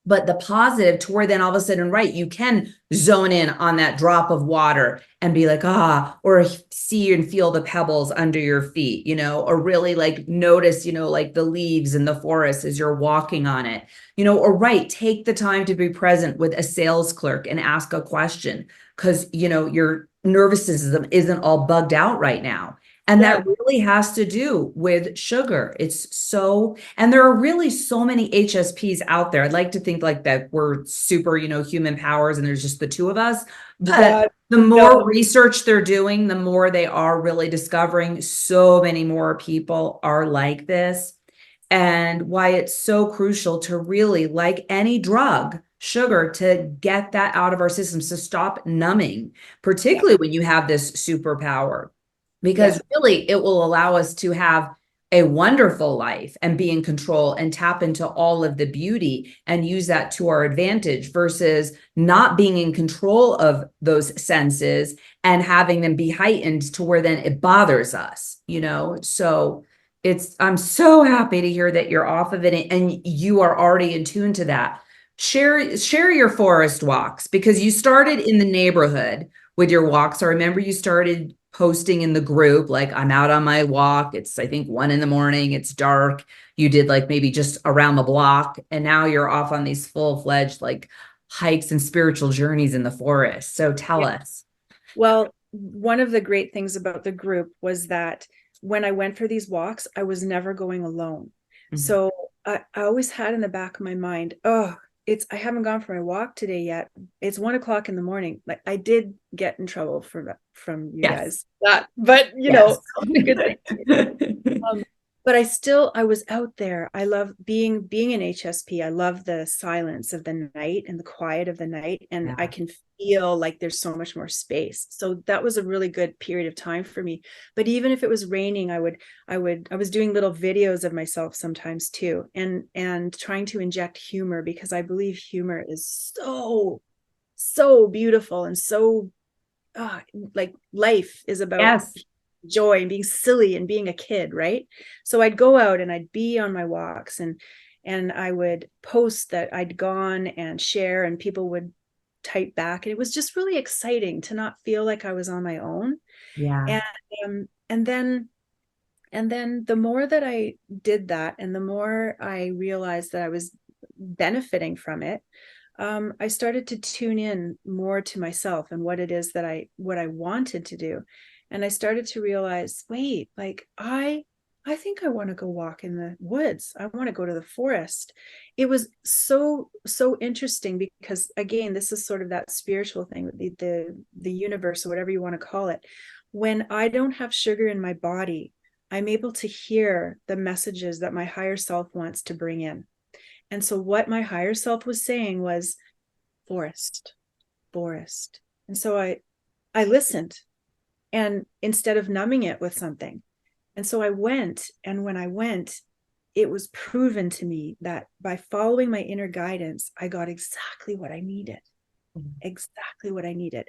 but the positive to where then all of a sudden, right, you can zone in on that drop of water and be like, or see and feel the pebbles under your feet, or really like notice, like the leaves in the forest as you're walking on it, or right, take the time to be present with a sales clerk and ask a question because, your nervous system isn't all bugged out right now. And that really has to do with sugar. And there are really so many HSPs out there. I'd like to think like that we're super, human powers and there's just the two of us. But the more research they're doing, the more they are really discovering so many more people are like this. And why it's so crucial to really, like any drug, sugar, to get that out of our systems, to stop numbing, particularly when you have this superpower because really it will allow us to have a wonderful life and be in control and tap into all of the beauty and use that to our advantage versus not being in control of those senses and having them be heightened to where then it bothers us, so I'm so happy to hear that you're off of it and you are already in tune to that. Share your forest walks because you started in the neighborhood with your walks. I remember you started posting in the group, like I'm out on my walk. It's, I think 1 a.m. It's dark. You did like maybe just around the block. And now you're off on these full-fledged like hikes and spiritual journeys in the forest. So tell us. Well, one of the great things about the group was that when I went for these walks, I was never going alone. Mm-hmm. So I always had in the back of my mind, I haven't gone for my walk today yet. It's 1 o'clock in the morning. Like I did get in trouble from you guys. But know, good thing. But I was out there. I love being an HSP. I love the silence of the night and the quiet of the night. And I can feel like there's so much more space. So that was a really good period of time for me. But even if it was raining, I was doing little videos of myself sometimes too, and trying to inject humor because I believe humor is so beautiful and so like life is about joy and being silly and being a kid, right? So I'd go out and I'd be on my walks and I would post that I'd gone and share, and people would type back, and it was just really exciting to not feel like I was on my own. And then the more that I did that and the more I realized that I was benefiting from it, I started to tune in more to myself and what it is that what I wanted to do. And I started to realize, wait, like I I think I want to go walk in the woods. I want to go to the forest. It was so interesting because, again, this is sort of that spiritual thing, the universe, or whatever you want to call it. When I don't have sugar in my body, I'm able to hear the messages that my higher self wants to bring in. And so what my higher self was saying was forest, forest. And so I listened, and instead of numbing it with something. And so I went, and when I went, it was proven to me that by following my inner guidance, I got exactly what I needed. Exactly what I needed.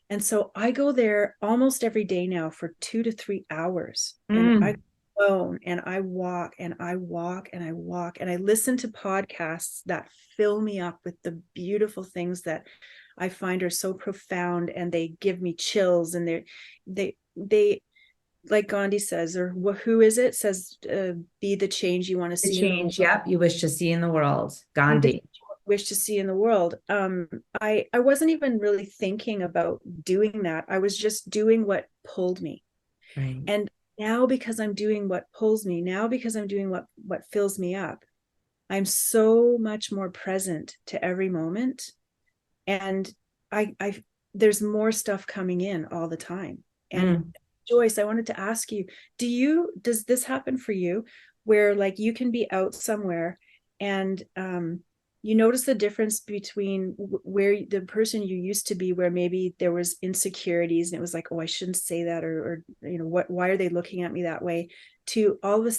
And so I go there almost every day now for 2 to 3 hours. And I go alone, and I walk and I walk and I walk, and I listen to podcasts that fill me up with the beautiful things that I find are so profound, and they give me chills, and they like Gandhi says, or who is it says, be the change you want to see. The change, yep, you wish to see in the world. Gandhi. Wish to see in the world. I wasn't even really thinking about doing that. I was just doing what pulled me. Right. And now, because I'm doing what pulls me, now because I'm doing what fills me up, I'm so much more present to every moment. And I there's more stuff coming in all the time. And Joyce, I wanted to ask you, does this happen for you, where like you can be out somewhere and you notice the difference between where the person you used to be, where maybe there was insecurities and it was like, oh, I shouldn't say that, or why are they looking at me that way, to all of a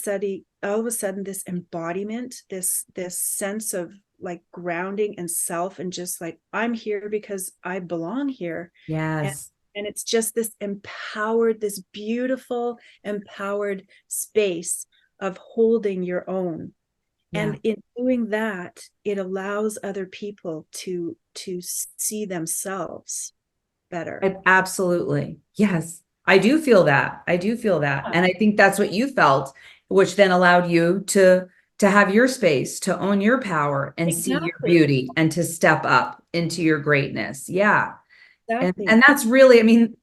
sudden this embodiment, this sense of like grounding and self, and just like, I'm here because I belong here. Yes. And it's just this beautiful, empowered space of holding your own. Yeah. And in doing that, it allows other people to see themselves better. Absolutely. Yes. I do feel that. And I think that's what you felt, which then allowed you to have your space, to own your power and see your beauty, and to step up into your greatness. Yeah. Exactly. And that's really, I mean,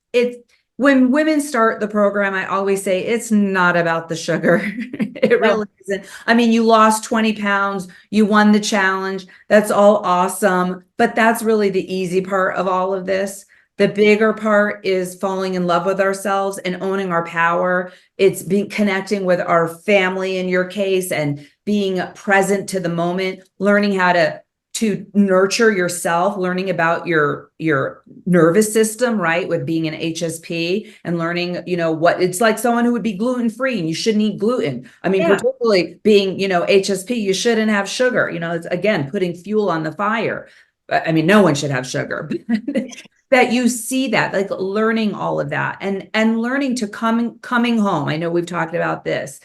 when women start the program, I always say it's not about the sugar. It really isn't. I mean, you lost 20 pounds, you won the challenge. That's all awesome. But that's really the easy part of all of this. The bigger part is falling in love with ourselves and owning our power. It's connecting with our family in your case, and being present to the moment, learning how to nurture yourself, learning about your nervous system, right? With being an HSP, and learning, what it's like, someone who would be gluten-free, and you shouldn't eat gluten. I mean, particularly being, HSP, you shouldn't have sugar. It's, again, putting fuel on the fire. I mean, no one should have sugar. That you see that, like, learning all of that, and learning to coming home. I know we've talked about this,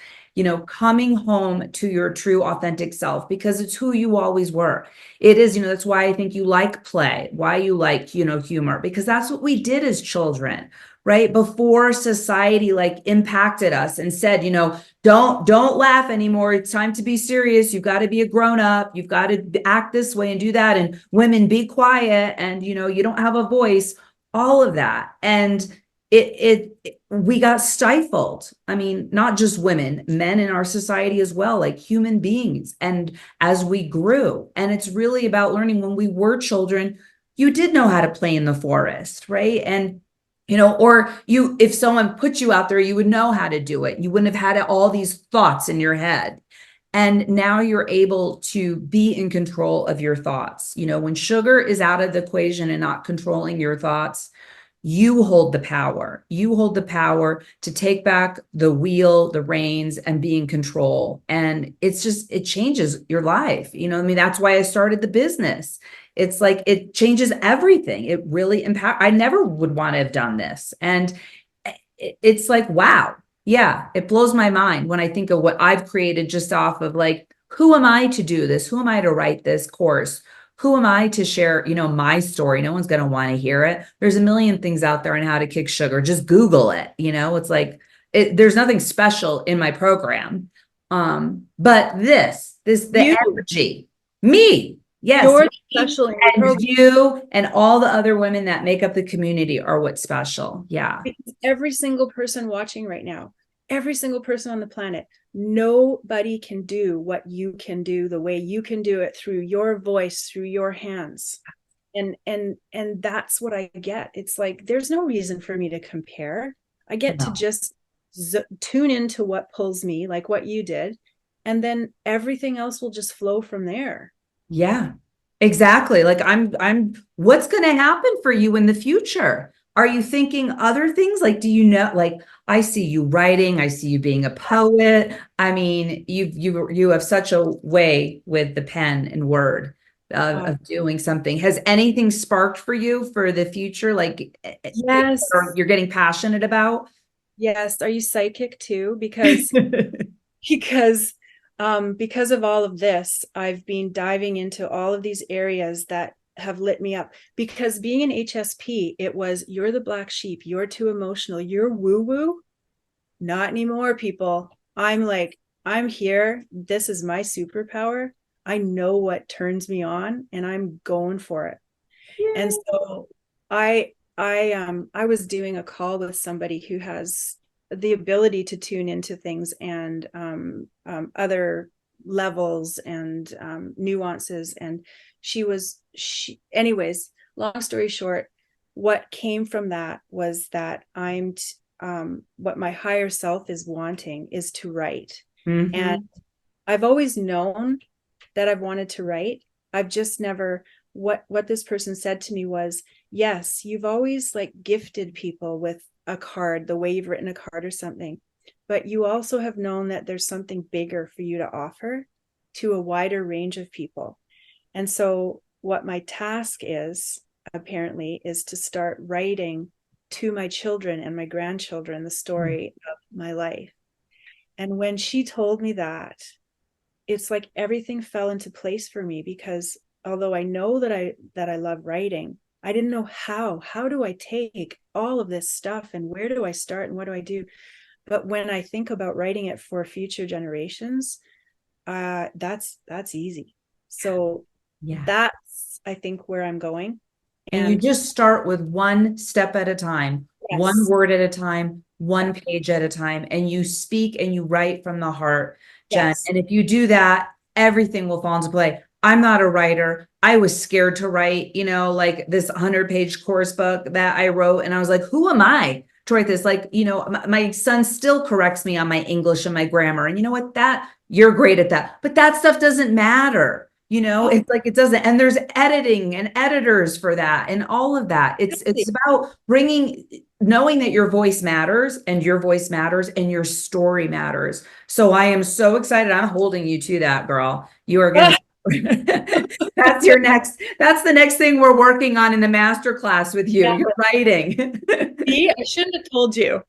coming home to your true authentic self, because it's who you always were. It is, that's why I think you like play, why you like, humor, because that's what we did as children, right? Before society like impacted us and said, don't laugh anymore. It's time to be serious. You've got to be a grown up. You've got to act this way and do that. And women, be quiet. And, you don't have a voice, all of that. And we got stifled. I mean, not just women, men in our society as well, like human beings. And as we grew, and it's really about learning, when we were children, you did know how to play in the forest, right? And or if someone put you out there, you would know how to do it. You wouldn't have had all these thoughts in your head. And now you're able to be in control of your thoughts. When sugar is out of the equation and not controlling your thoughts, you hold the power. You hold the power to take back the wheel, the reins, and be in control. And it changes your life. That's why I started the business. It's like, it changes everything. It really I never would want to have done this. And it's like, wow. Yeah. It blows my mind when I think of what I've created just off of like, who am I to do this? Who am I to write this course? Who am I to share, my story? No one's going to want to hear it. There's a million things out there on how to kick sugar. Just Google it. It's like, there's nothing special in my program. But the energy, me. Yes, you're special in your and you and all the other women that make up the community are what's special. Yeah. Because every single person watching right now, every single person on the planet. Nobody can do what you can do the way you can do it, through your voice, through your hands. And that's what I get. It's like, there's no reason for me to compare. I get to just tune into what pulls me, like what you did, and then everything else will just flow from there. Yeah, exactly. Like what's going to happen for you in the future? Are you thinking other things? Like, do you know, like, I see you writing, I see you being a poet. I mean, you have such a way with the pen and word of doing something. Has anything sparked for you for the future? Like, Yes. or you're getting passionate about? Yes. Are you psychic too? Because because of all of this, I've been diving into all of these areas that have lit me up. Because being an HSP, it was, you're the black sheep, you're too emotional, you're woo-woo. Not anymore, people. I'm like, I'm here. This is my superpower. I know what turns me on, and I'm going for it. Yay. And so I was doing a call with somebody who has the ability to tune into things, and other levels and nuances. And anyways, long story short, what came from that was that what my higher self is wanting is to write. Mm-hmm. And I've always known that I've wanted to write. I've just never, what this person said to me was, yes, you've always like gifted people with a card, the way you've written a card or something, but you also have known that there's something bigger for you to offer to a wider range of people. And so what my task is, apparently, is to start writing to my children and my grandchildren the story of my life. And when she told me that, it's like everything fell into place for me, because although I know that I love writing, I didn't know how do I take all of this stuff, and where do I start, and what do I do? But when I think about writing it for future generations, that's easy. So Yeah. that's, I think, where I'm going. And you just start with one step at a time, one word at a time, one page at a time, and you speak and you write from the heart, Jen. Yes. And if you do that, everything will fall into play. I'm not a writer. I was scared to write, like this 100-page course book that I wrote. And I was like, who am I to write this? Like, my son still corrects me on my English and my grammar. And you know what? You're great at that. But that stuff doesn't matter. It's like, it doesn't, and there's editing and editors for that and all of that. It's about knowing that your voice matters, and your voice matters, and your story matters. So I am so excited. I'm holding you to that, girl. You are going to that's the next thing we're working on in the master class with you. Yeah. You're writing. See, I shouldn't have told you.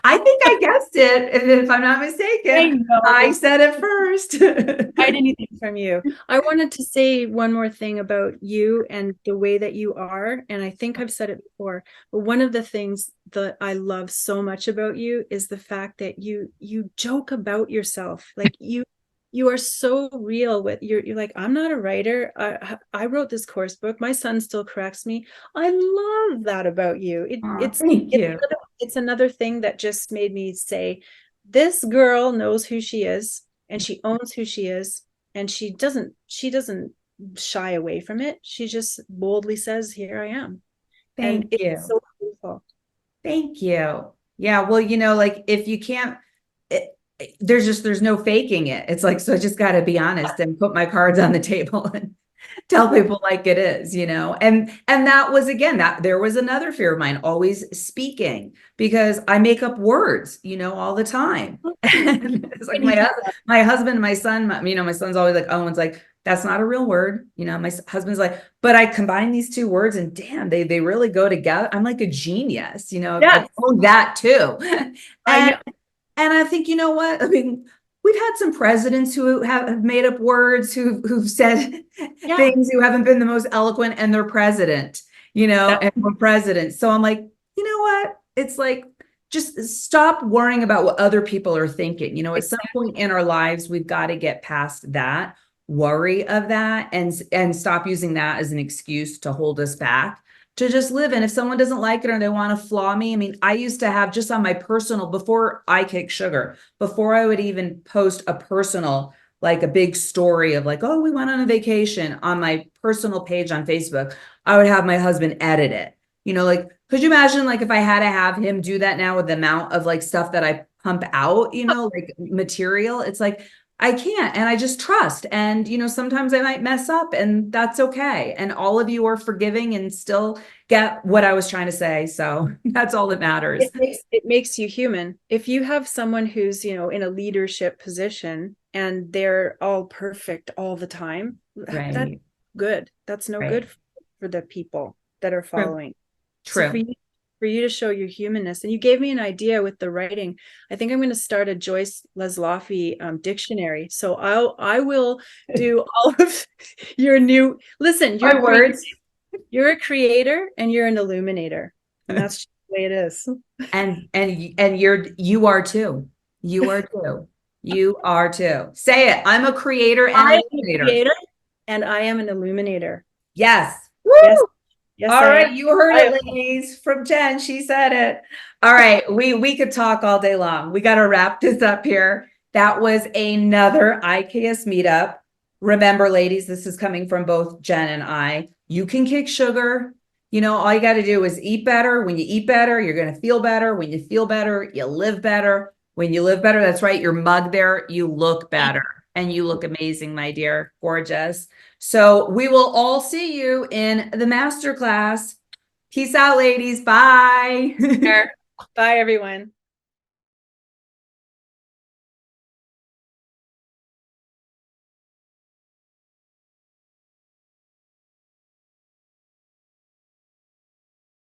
I think I guessed it, if I'm not mistaken. I said it first. I didn't hear from you. I wanted to say one more thing about you and the way that you are. And I think I've said it before, but one of the things that I love so much about you is the fact that you joke about yourself. Like you are so real with you're like, I'm not a writer. I wrote this course book. My son still corrects me. I love that about you. Thank you. It's another thing that just made me say, this girl knows who she is, and she owns who she is, and she doesn't shy away from it. She just boldly says, here I am. Thank you. It's so beautiful. Thank you. Yeah. Well, like, if you can't, there's no faking it. It's like, so I just got to be honest and put my cards on the table and tell people like it is, and that was, again, that there was another fear of mine, always speaking, because I make up words, all the time. And it's like my husband, my son, my son's always like, Owen's like, that's not a real word. My husband's like, but I combine these two words and damn, they really go together. I'm like a genius, I own that too. And I think, you know what? I mean, we've had some presidents who have made up words, who've said things, who haven't been the most eloquent, and they're president, and we're president. So I'm like, you know what? It's like, just stop worrying about what other people are thinking. At some point in our lives, we've got to get past that worry of that, and stop using that as an excuse to hold us back to just live. And if someone doesn't like it or they want to flaw me, I mean, I used to have just on my personal, before I kick sugar, before I would even post a personal, like a big story of like, oh, we went on a vacation on my personal page on Facebook, I would have my husband edit it. You know, like, could you imagine like if I had to have him do that now with the amount of like stuff that I pump out, you know, like material? It's like, I can't. And I just trust. And, you know, sometimes I might mess up and that's okay. And all of you are forgiving and still get what I was trying to say. So that's all that matters. It makes you human. If you have someone who's, in a leadership position and they're all perfect all the time, that's Right. good. That's no Right. good for the people that are True. following. So True. for you to show your humanness, and you gave me an idea with the writing. I think I'm going to start a Joyce Lesloffy dictionary. So I will do all of your new. Listen, My words. you're a creator and you're an illuminator, and that's just the way it is. And you are too. You are too. You are too. Say it. I'm a creator and I a am a creator. creator and I am an illuminator. Yes. Yes, Woo! yes, All I right, am. you heard I it, am. ladies, from Jen. She said it. All right, we could talk all day long. We got to wrap this up here. That was another IKS meetup. Remember, ladies, this is coming from both Jen and I. You can kick sugar. You know, all you got to do is eat better. When you eat better, you're going to feel better. When you feel better, you live better. When you live better, that's right, your mug there, you look better. And you look amazing, my dear. Gorgeous. So we will all see you in the masterclass. Peace out, ladies. Bye. Bye, everyone.